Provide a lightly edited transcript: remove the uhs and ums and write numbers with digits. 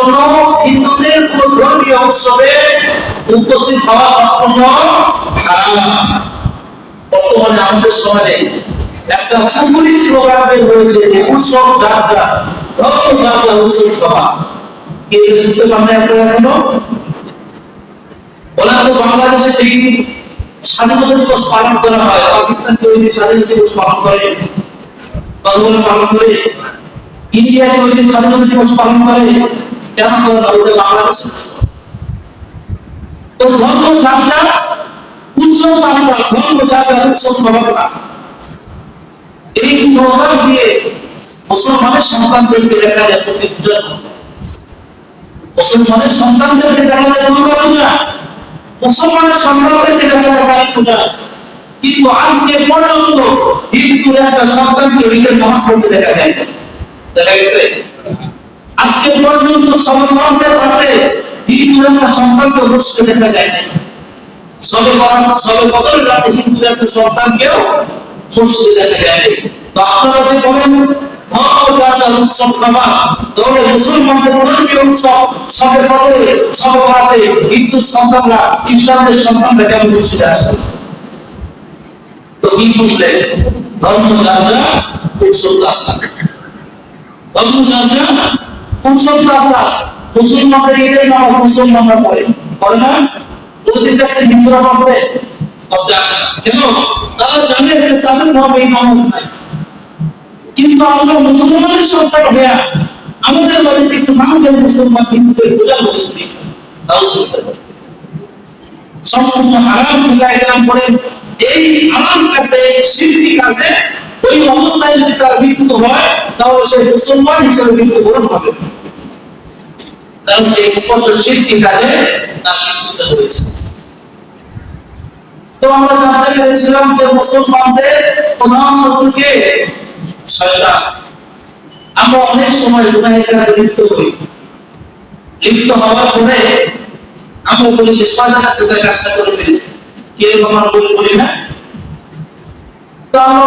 জন্য হিন্দুদের কোন ধর্মীয় উৎসবে উপস্থিত হওয়া সম্পূর্ণ হারাম। বর্তমানে আমাদের সমাজে একটা কুফরি স্লোগান বের হয়েছে যে উৎসব যাত্রা, ধর্ম যাত্রা, উৎসব সভা। কে শুনতে পান না আপনারা এখনো? বলেন তো, বাংলাদেশে ঠিক স্বাধীনতা দিবস পালন করা হয়, পাকিস্তান কেউ স্বাধীনতা দিবস পালন করে, বাংলাদেশ পালন করে, ইন্ডিয়া কেউ স্বাধীনতা দিবস পালন করে, কেন করে না? ওটা বাংলাদেশের তো ধর্ম যাত্রা, উৎসব যাত্রা, ধর্ম যাত্রা, উৎসব সভা, এই স্লোগান দিয়ে মুসলমানের সন্তানদেরকে দেখা যায় প্রতি পূজা, মুসলমানের সন্তানদেরকে দেখা যায় দুর্গা পূজা, মুসলমানের সন্তানদেরকে দেখা যায় কালী পূজা। কিন্তু আজকে পর্যন্ত হিন্দুর একটা সন্তানকে ঈদের নামাজ পড়তে দেখা যায় না। দেখা গেছে আজকে পর্যন্ত সমাজের হাতে হিন্দুর একটা সন্তানকে বসতে দেখা যায় না। সবে কদরের রাতে হিন্দুর একটা সন্তানকেও বসতে দেখা যায় না। তো আপনারা যে বলেন উৎসব সভা, তাহলে মুসলমানদের ধর্মীয় উৎসব সবে কদরে, সবে বরাতে হিন্দু সন্তানরা খ্রিস্টানদের সন্তানরা কেন বসে আসে? তো কি বুঝলেন? ধর্মযাত্রা, উৎসব যাত্রা, ধর্মযাত্রা, উৎসব যাত্রা। মুসলমানদের ঈদের নামাজ মুসলমানরা পড়ে না? প্রতিদিন দেখছেন হিন্দুরা পড়ে, করতে আসে না কেন? তারা জানে যে তাদের ধর্মে এই নামাজ নাই। কিন্তু আমরা মুসলমানের সন্তান হয়ে আমাদের বাড়িতে কিছু মানুষের মুসলমান হিন্দুদের পূজা বসে সম্পূর্ণ হারাম পূজায় গেলাম করে এই হারাম কাছে, শিরকি কাছে ওই অবস্থায় যদি তার মৃত্যু হয় তাহলে সে মুসলমান হিসেবে মৃত্যুবরণ হবে, কারণ সে স্পষ্ট শিরকি কাজে তার মৃত্যুটা হয়েছে। তো আমরা জানতে পেরেছিলাম যে মুসলমানদের প্রধান শত্রুকে শয়তান। আমরা অনেক সময় গুনাহের কাজে লিপ্ত হই, লিপ্ত হওয়ার পরে আমরা বলি যে শয়তান তোকে কাজটা করে ফেলেছে, কে আমার বলি না? তো আমরা